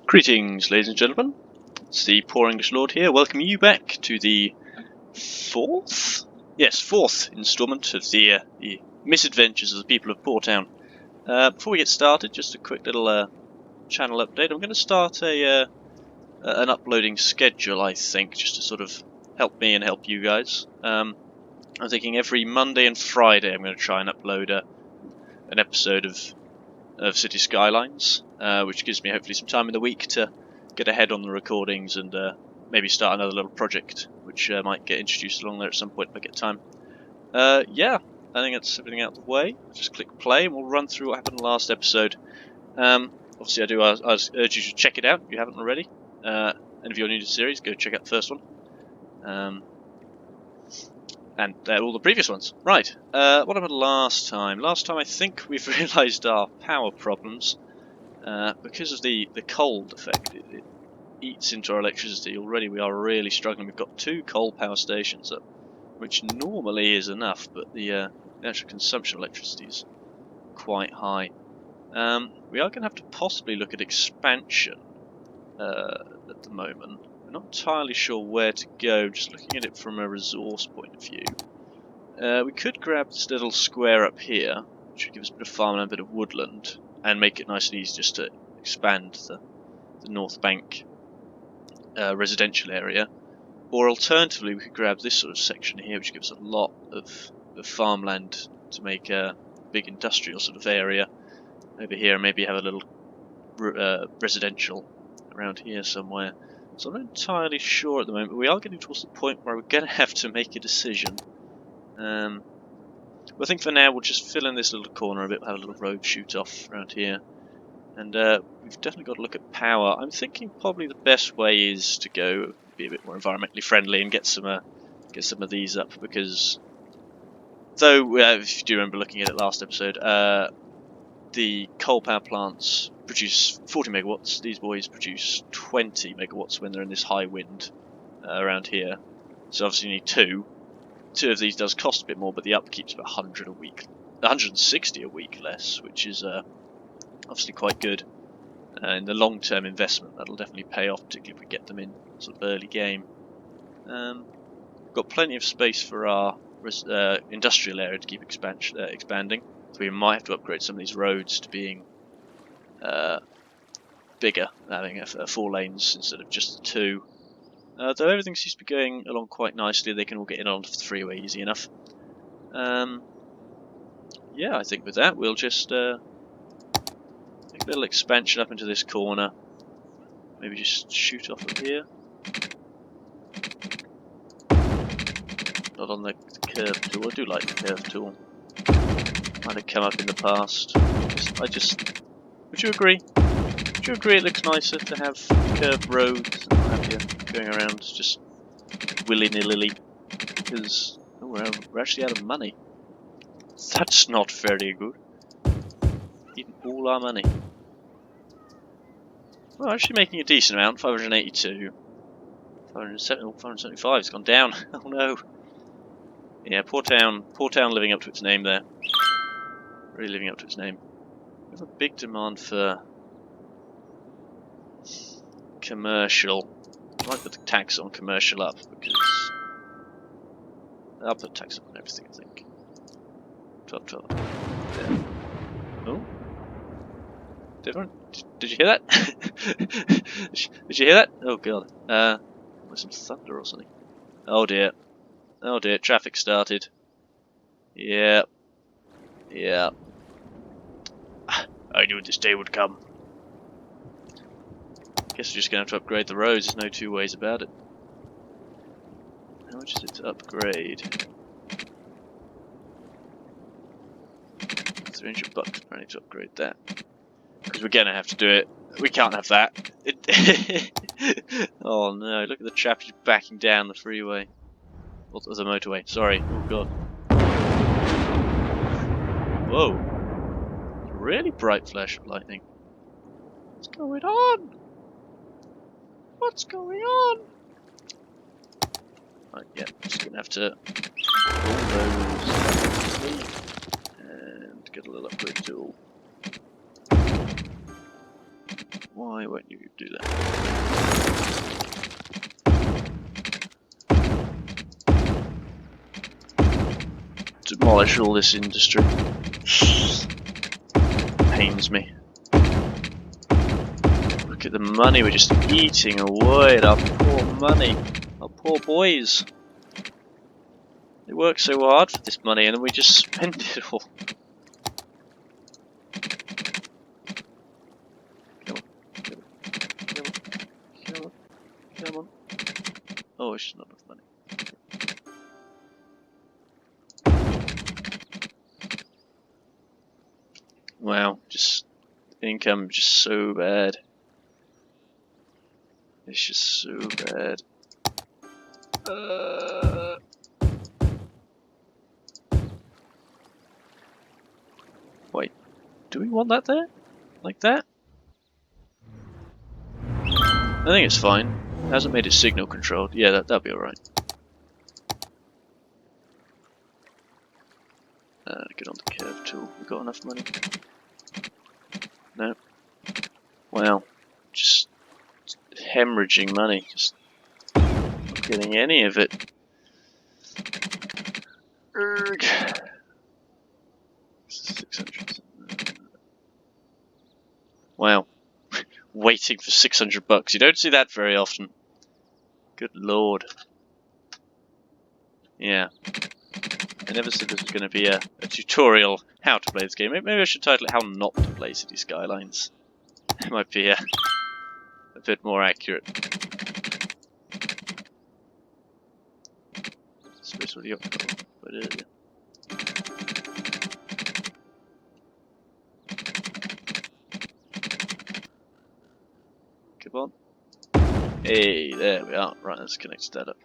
Greetings, ladies and gentlemen. It's the Poor English Lord here, welcoming you back to the fourth instalment of the misadventures of the people of Poortown. Before we get started, just a quick little channel update. I'm going to start an uploading schedule, I think, just to sort of help me and help you guys. I'm thinking every Monday and Friday I'm going to try and upload an episode of Cities Skylines, which gives me hopefully some time in the week to get ahead on the recordings and maybe start another little project which might get introduced along there at some point if I get time. Yeah, I think that's everything out of the way. Just click play and we'll run through what happened in the last episode. Obviously I urge you to check it out if you haven't already, and if you're new to the series, go check out the first one. And all the previous ones. Right, what happened last time? Last time I think we've realised our power problems. Because of the cold effect, it eats into our electricity. Already we are really struggling. We've got 2 coal power stations up, which normally is enough, but the actual consumption of electricity is quite high. We are going to have to possibly look at expansion at the moment. We're not entirely sure where to go, just looking at it from a resource point of view. We could grab this little square up here, which would give us a bit of farmland, a bit of woodland, and make it nice and easy just to expand the North Bank residential area. Or alternatively, we could grab this sort of section here, which gives a lot of farmland to make a big industrial sort of area over here, and maybe have a little residential around here somewhere. So I'm not entirely sure at the moment, but we are getting towards the point where we're going to have to make a decision. I think for now we'll just fill in this little corner a bit, have a little road shoot off around here. And we've definitely got to look at power. I'm thinking probably the best way is to go be a bit more environmentally friendly and get some of these up, because though if you do remember looking at it last episode, the coal power plants produce 40 megawatts. These boys produce 20 megawatts when they're in this high wind around here. So obviously you need 2. 2 of these does cost a bit more, but the upkeep's about 100 a week, 160 a week less, which is obviously quite good. In the long-term investment, that'll definitely pay off, particularly if we get them in sort of early game. Got plenty of space for our industrial area to keep expanding. So we might have to upgrade some of these roads to being bigger, having 4 lanes instead of just 2. Though everything seems to be going along quite nicely, they can all get in onto the freeway easy enough. Yeah, I think with that we'll just make a little expansion up into this corner. Maybe just shoot off of here. Not on the curve tool. I do like the curve tool. Might have come up in the past. Would you agree? Would you agree it looks nicer to have curved roads and what have you going around just willy-nilly? Because we're actually out of money. That's not very good. Eating all our money. Well, actually making a decent amount. 582. 575 has gone down. Oh no. Yeah, Poortown living up to its name there. Really living up to its name. We have a big demand for commercial. I might put the tax on commercial up, because I'll put tax up on everything, I think. 12. Yeah. Oh. Did you hear that? Did you hear that? Oh god. There's some thunder or something. Oh dear. Oh dear, traffic started. Yeah. Yeah. I knew this day would come. Guess we're just going to have to upgrade the roads, there's no 2 ways about it. How much is it to upgrade? $300 apparently to upgrade that. Because we're going to have to do it. We can't have that. Oh no, look at the chap who's backing down the freeway. Or the motorway, sorry. Oh god. Whoa. Really bright flash of lightning. What's going on? What's going on? Right, yeah, just gonna have to pull those and get a little upgrade tool. Why won't you do that? Demolish all this industry. Pains me. Look at the money we're just eating away at our poor money. Our poor boys. They work so hard for this money and then we just spend it all. Come on. Come on. Oh, it's just not enough money. Wow, just income just so bad. It's just so bad. Wait, do we want that there? Like that? I think it's fine. It hasn't made it signal controlled. Yeah, that'll be alright. Get on the curve tool. We got enough money? No. Wow. Just hemorrhaging money. Just not getting any of it. Urgh. 600. Wow. Waiting for $600. You don't see that very often. Good lord. Yeah. I never said this was going to be a tutorial how to play this game. Maybe I should title it How Not to Play Cities Skylines. It might be a bit more accurate. Space already up. But come on. Hey, there we are. Right, let's connect that up.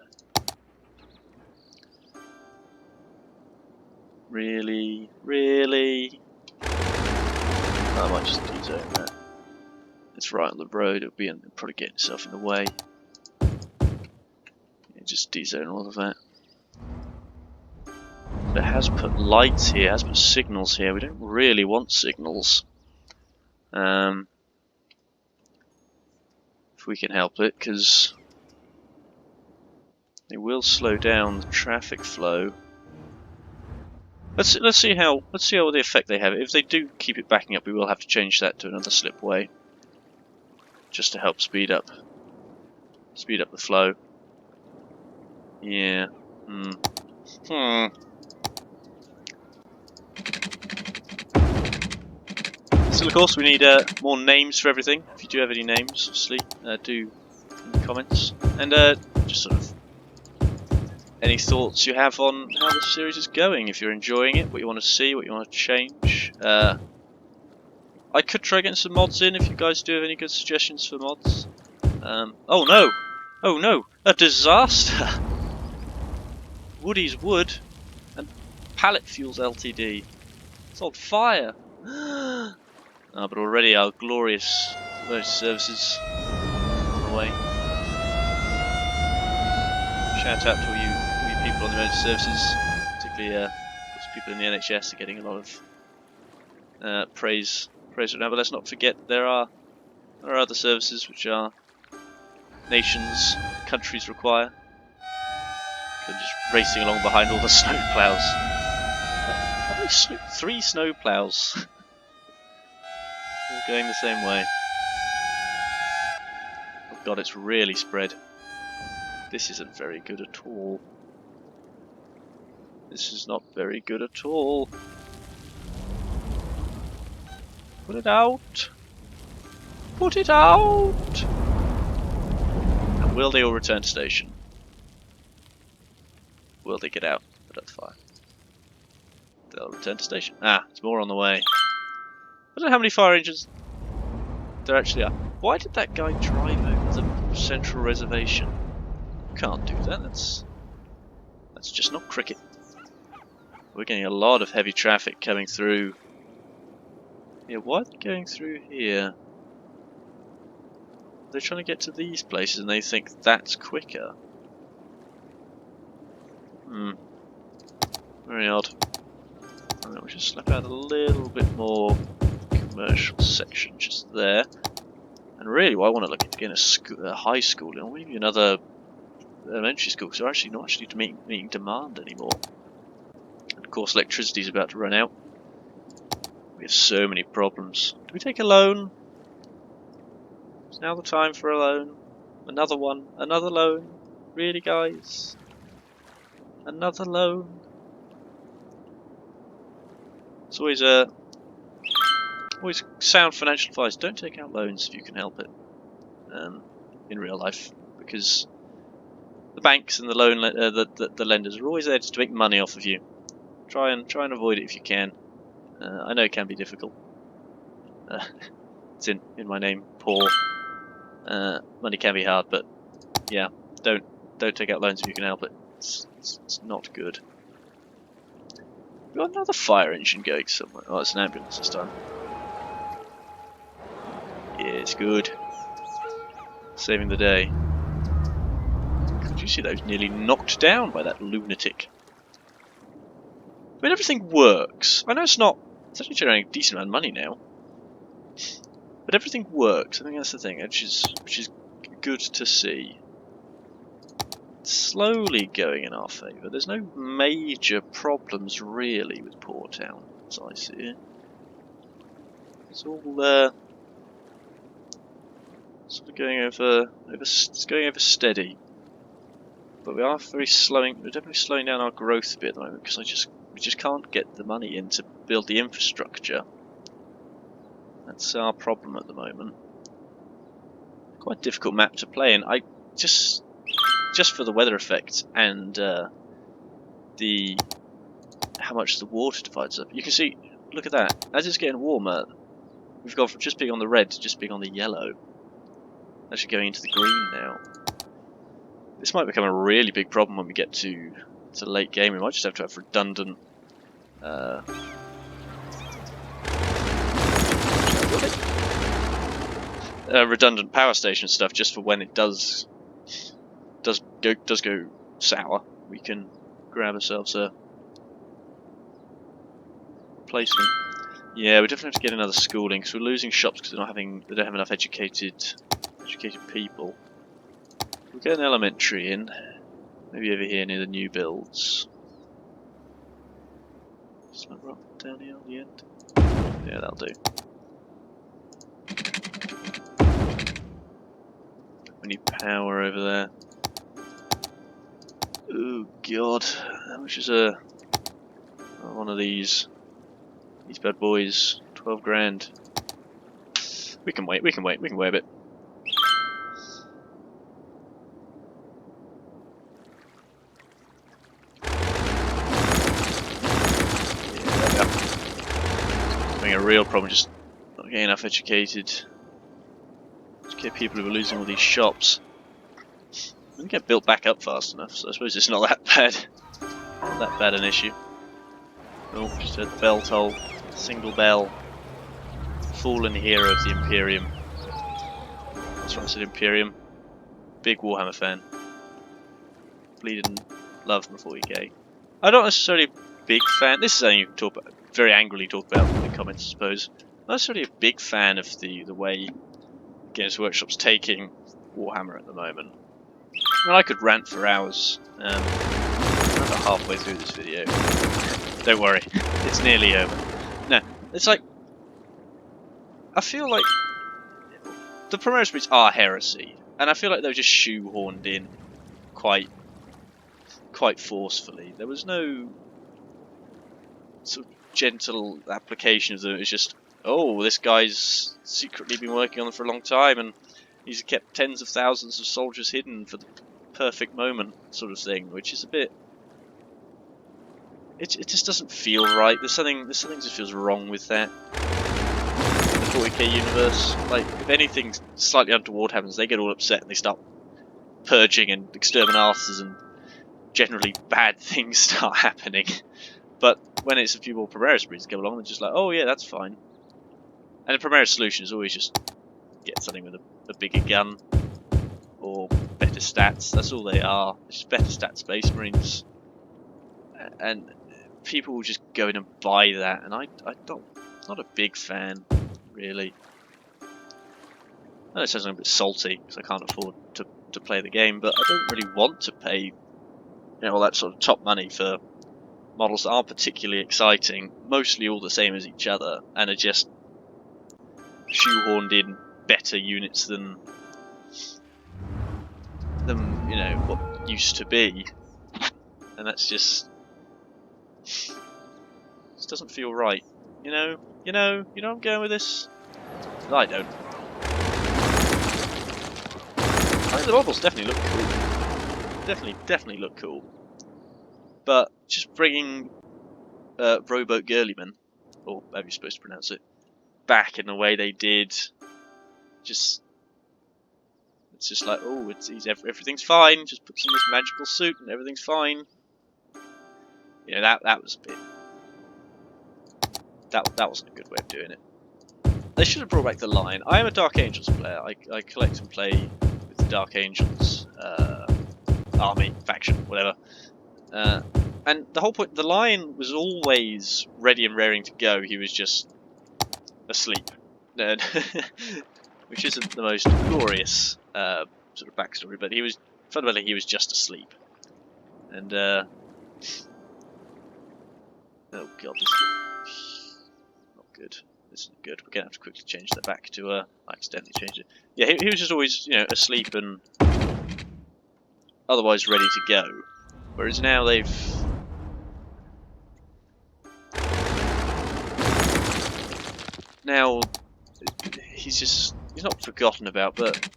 Really? Really? I might just de-zone that. It's right on the road, it'll be probably getting itself in the way. Yeah, just de-zone all of that. But it has put lights here, it has put signals here. We don't really want signals. If we can help it, because they will slow down the traffic flow. Let's see how the effect they have. If they do keep it backing up, we will have to change that to another slipway, just to help speed up the flow. Yeah. Still, of course, we need more names for everything. If you do have any names, obviously, do in the comments. And just sort of any thoughts you have on how the series is going. If you're enjoying it, what you want to see, what you want to change. I could try getting some mods in if you guys do have any good suggestions for mods. Oh no! Oh no! A disaster! Woody's Wood and Pallet Fuels Ltd. It's on fire! But already our glorious emergency services on the way. Shout out to all you people on the emergency services, particularly those people in the NHS are getting a lot of praise right now. But let's not forget there are other services which our nations, countries require. They're just racing along behind all the snow plows. How many 3 snow plows? All going the same way. Oh god, it's really spread. This isn't very good at all. This is not very good at all. Put it out! Put it out! And will they all return to station? Will they get out? Put out the fire. They'll return to station. Ah, there's more on the way. I don't know how many fire engines there actually are. Why did that guy drive over the central reservation? Can't do that. That's just not cricket. We're getting a lot of heavy traffic coming through. Yeah, what going through here? They're trying to get to these places and they think that's quicker. Very odd. I think we should slap out a little bit more commercial section just there. And really, what I want to look at getting a high school, or maybe another elementary school, because we're actually not meeting demand anymore. And of course, electricity's about to run out. We have so many problems. Do we take a loan? Is now the time for a loan? Another one? Another loan? Really, guys? Another loan? It's always sound financial advice. Don't take out loans if you can help it. In real life, because the banks and the the lenders are always there just to make money off of you. Try and avoid it if you can. I know it can be difficult. It's in my name, Paul. Money can be hard, but yeah, don't take out loans if you can help it. It's not good. We've got another fire engine going somewhere. Oh, it's an ambulance this time. Yeah, it's good. Saving the day. Could you see those nearly knocked down by that lunatic? I mean, everything works. I know it's actually generating a decent amount of money now. But everything works. I think that's the thing, which is good to see. It's slowly going in our favour. There's no major problems really with Port Town, as I see it. It's all sort of going it's going over steady. But we're definitely slowing down our growth a bit at the moment, because we just can't get the money in to build the infrastructure. That's our problem at the moment. Quite a difficult map to play in. I just for the weather effect and how much the water divides up. You can see, look at that. As it's getting warmer, we've gone from just being on the red to just being on the yellow. Actually going into the green now. This might become a really big problem when we get to late game. We might just have to have redundant redundant power station stuff, just for when it does go sour. We can grab ourselves a replacement. Yeah, we definitely have to get another schooling, because we're losing shops because they don't have enough educated people. We'll get an elementary in, maybe over here near the new builds. Smoke rock down here on the end. Yeah, that'll do. We need power over there. Oh god, how much is one of these bad boys? 12 grand. We can wait a bit. Having a real problem just not getting enough educated. Just get people who are losing all these shops. We can get built back up fast enough, so I suppose it's not that bad. Not that bad an issue. Oh, just heard the bell toll. Single bell. Fallen hero of the Imperium. That's right, I said Imperium. Big Warhammer fan. Bleeding love from 40k. I'm not necessarily a big fan. This is something you can talk about, very angrily talk about in the comments, I suppose. I'm not necessarily a big fan of the way Games Workshop's taking Warhammer at the moment. I mean, I could rant for hours. I'm about halfway through this video. Don't worry, it's nearly over. No, it's like, I feel like the Primaris breeds are heresy, and I feel like they were just shoehorned in quite forcefully. There was no sort of gentle application of them. It was just, oh, this guy's secretly been working on them for a long time, and he's kept tens of thousands of soldiers hidden for the perfect moment, sort of thing, which is a bit. It just doesn't feel right. There's something just feels wrong with that. In the 40k universe, like if anything slightly untoward happens, they get all upset and they start purging and exterminatus, and generally bad things start happening. But when it's a few more Primaris breeds come along, they're just like, oh yeah, that's fine. And the Primaris solution is always just get something with a bigger gun or better stats. That's all they are. It's just better stats Space Marines. And people will just go in and buy that, and I'm not a big fan, really. I know it sounds a bit salty because I can't afford to play the game, but I don't really want to pay, you know, all that sort of top money for models that aren't particularly exciting, mostly all the same as each other, and are just shoehorned in better units than you know, what used to be, and that's just doesn't feel right. You know I'm going with this. I don't. I mean, the models definitely look cool. Definitely look cool. But just bringing Rowboat Girlyman, or however you're supposed to pronounce it, back in the way they did, it's just like, oh, everything's fine. Just puts on this magical suit and everything's fine. You know, that was a bit. That wasn't a good way of doing it. They should have brought back the Lion. I am a Dark Angels player. I collect and play with the Dark Angels army, faction, whatever. And the whole point, the Lion was always ready and raring to go. He was just asleep, which isn't the most glorious sort of backstory. But fundamentally he was just asleep. And oh god, this is not good. This isn't good. We're gonna have to quickly change that back to I accidentally changed it. Yeah, he was just always, you know, asleep and otherwise ready to go. Whereas now he's not forgotten about, but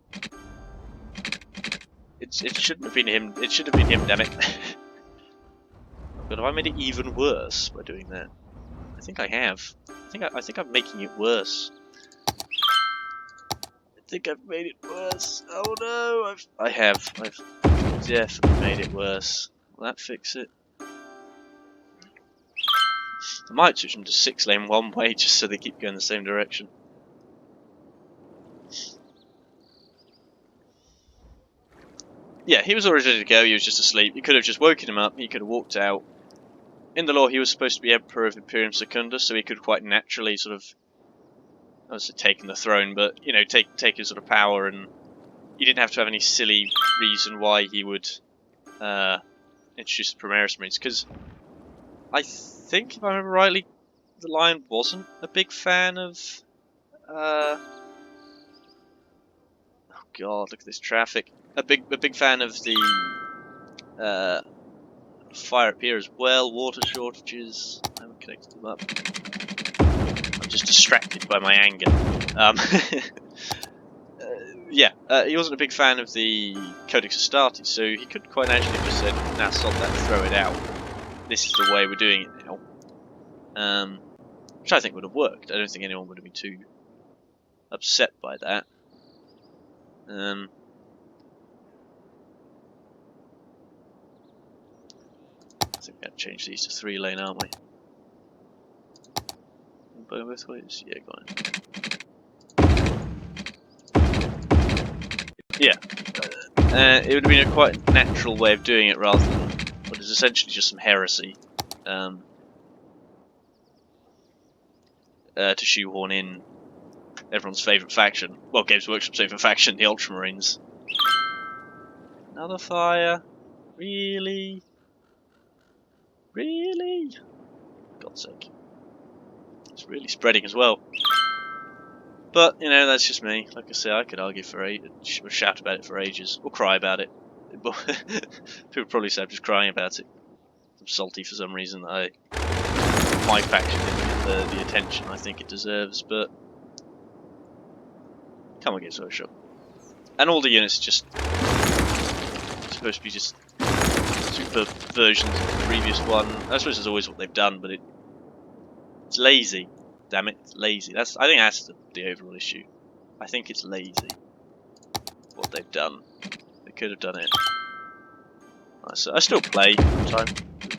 it shouldn't have been him. It should have been him, damn it. But have I made it even worse by doing that? I think I have. I think I'm making it worse. I think I've made it worse. Oh no, I've definitely made it worse. Will that fix it? I might switch them to 6-lane one way just so they keep going the same direction. Yeah, he was already ready to go. He was just asleep. You could have just woken him up. He could have walked out. In the lore, he was supposed to be Emperor of Imperium Secundus, so he could quite naturally sort of, I was taking the throne, but you know, take his sort of power, and you didn't have to have any silly reason why he would introduce the Primaris Marines. Because I think, if I remember rightly, the Lion wasn't a big fan of. Oh God, look at this traffic! A big fan of the fire up here as well. Water shortages. I haven't connected them up. I'm just distracted by my anger. Yeah, he wasn't a big fan of the Codex Astartes, so he could quite naturally have just said, "Nah, sod that, throw it out. This is the way we're doing it now." Which I think would have worked. I don't think anyone would have been too upset by that. I think we have to change these to 3-lane, aren't we? Both ways? Yeah, go on. Yeah. It would have been a quite natural way of doing it rather than what is essentially just some heresy. To shoehorn in everyone's favourite faction. Well, Games Workshop's favourite faction, the Ultramarines. Another fire? Really? Really? For God's sake. It's really spreading as well. But, you know, that's just me. Like I say, I could argue for ages, or shout about it for ages, or cry about it. People probably say I'm just crying about it. I'm salty for some reason that my faction didn't get the attention I think it deserves, but come on, Games Workshop. And all the units are just supposed to be just super versions of the previous one. I suppose it's always what they've done, but it's lazy. Damn it, it's lazy. I think that's the overall issue. I think it's lazy what they've done. They could have done it. So I still play from time.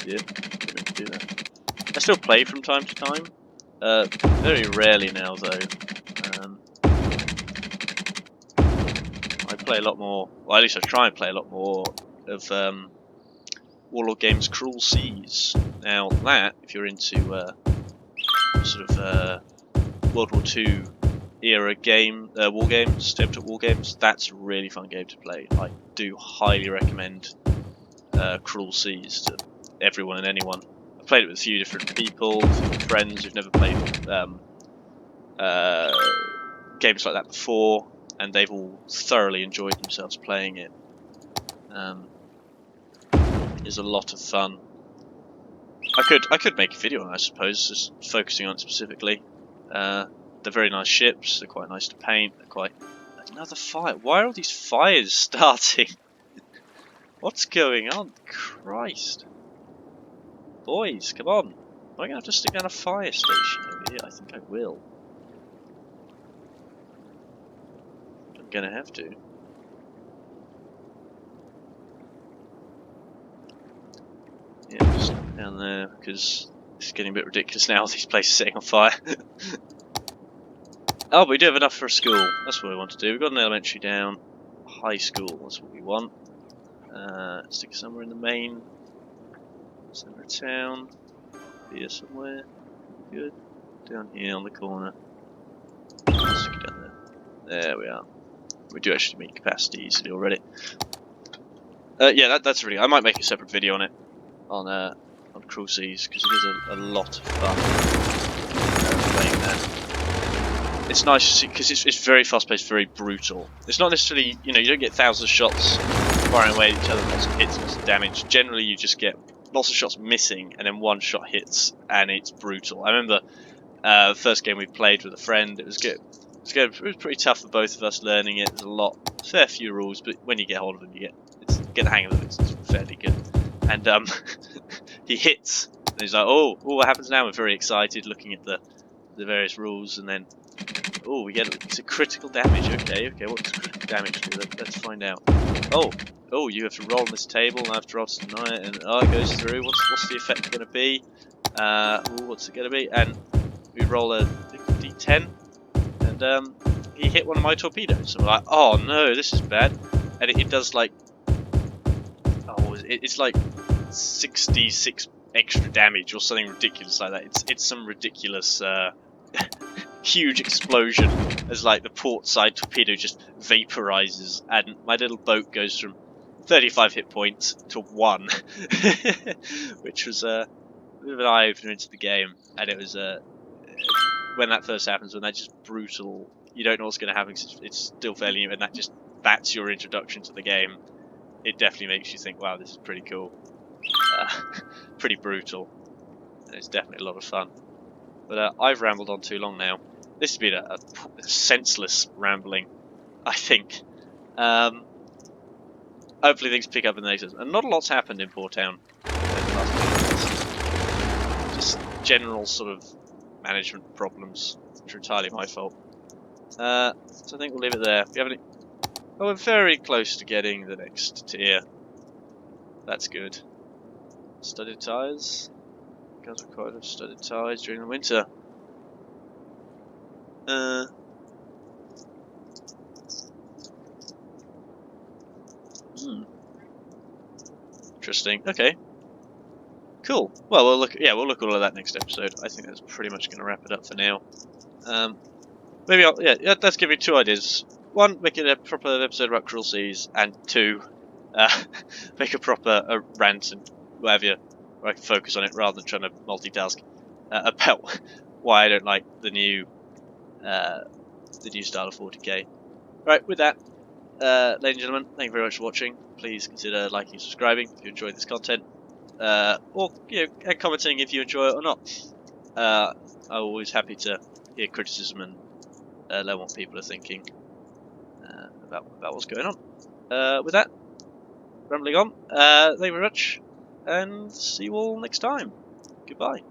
Yeah, didn't do that. I still play from time to time. Very rarely now, though. I play a lot more. Well, at least I try and play a lot more of Warlord Games' Cruel Seas. Now that, if you're into sort of World War II era game, war games, tabletop war games, that's a really fun game to play. I do highly recommend Cruel Seas to everyone and anyone. I've played it with a few different people, a few friends who've never played games like that before, and they've all thoroughly enjoyed themselves playing it. It's a lot of fun. I could make a video on it, I suppose, just focusing on it specifically. They're very nice ships, they're quite nice to paint, they're quite... Another fire. Why are all these fires starting? What's going on? Christ. Boys, come on. Am I going to have to stick down a fire station over here? I think I will. I'm going to have to. Yeah, just down there, because it's getting a bit ridiculous now, these places setting on fire. Oh, but we do have enough for a school. That's what we want to do. We've got an elementary down. High school, that's what we want. Stick it somewhere in the main centre of town. Here somewhere. Good. Down here on the corner. Stick it down there. There we are. We do actually meet capacity easily already. Yeah, that's really. I might make a separate video on it, on Cruel Seas, because it is a lot of fun playing that. It's nice to see, because it's very fast-paced, very brutal. It's not necessarily, you don't get thousands of shots firing away at each other, lots of hits, lots of damage. Generally, you just get lots of shots missing, and then one shot hits, and it's brutal. I remember the first game we played with a friend. It was good. It was pretty tough for both of us learning it. There's a fair few rules, but when you get hold of them, you get the hang of them. It's fairly good. And he hits, and he's like, "Oh, what happens now?" We're very excited, looking at the various rules, and then, oh, we get it's a critical damage. Okay, what does critical damage do? Let's find out. Oh, you have to roll on this table, and I have to roll to deny it, and it goes through. What's the effect going to be? What's it going to be? And we roll a d10, and he hit one of my torpedoes. So we're like, oh no, this is bad. And it does like, it's like 66 extra damage or something ridiculous like that. It's some ridiculous huge explosion as like the port side torpedo just vaporizes, and my little boat goes from 35 hit points to 1, which was a bit of an eye opener into the game. And it was when that first happens, when that's just brutal, you don't know what's going to happen. It's still fairly new, and that's your introduction to the game. It definitely makes you think, wow, this is pretty cool, pretty brutal, and it's definitely a lot of fun. But I've rambled on too long now. This has been a senseless rambling, I think. Hopefully things pick up in the next episode. And not a lot's happened in Port Town. Just general sort of management problems, which are entirely my fault. So I think we'll leave it there. If you have any... Oh, we're very close to getting the next tier. That's good. Studded tyres. Guys are quite have studded tyres during the winter. Interesting. Okay. Cool. Well, we'll look at all of that next episode. I think that's pretty much going to wrap it up for now. Maybe let's give you 2 ideas. 1, make it a proper episode about Cruel Seas, and 2, make a proper rant and whatever where I can focus on it rather than trying to multitask about why I don't like the new style of 40k. Right, with that, ladies and gentlemen, thank you very much for watching. Please consider liking and subscribing if you enjoyed this content, or and commenting if you enjoy it or not. I'm always happy to hear criticism and learn what people are thinking about what's going on. With that, rambling on, thank you very much, and see you all next time. Goodbye.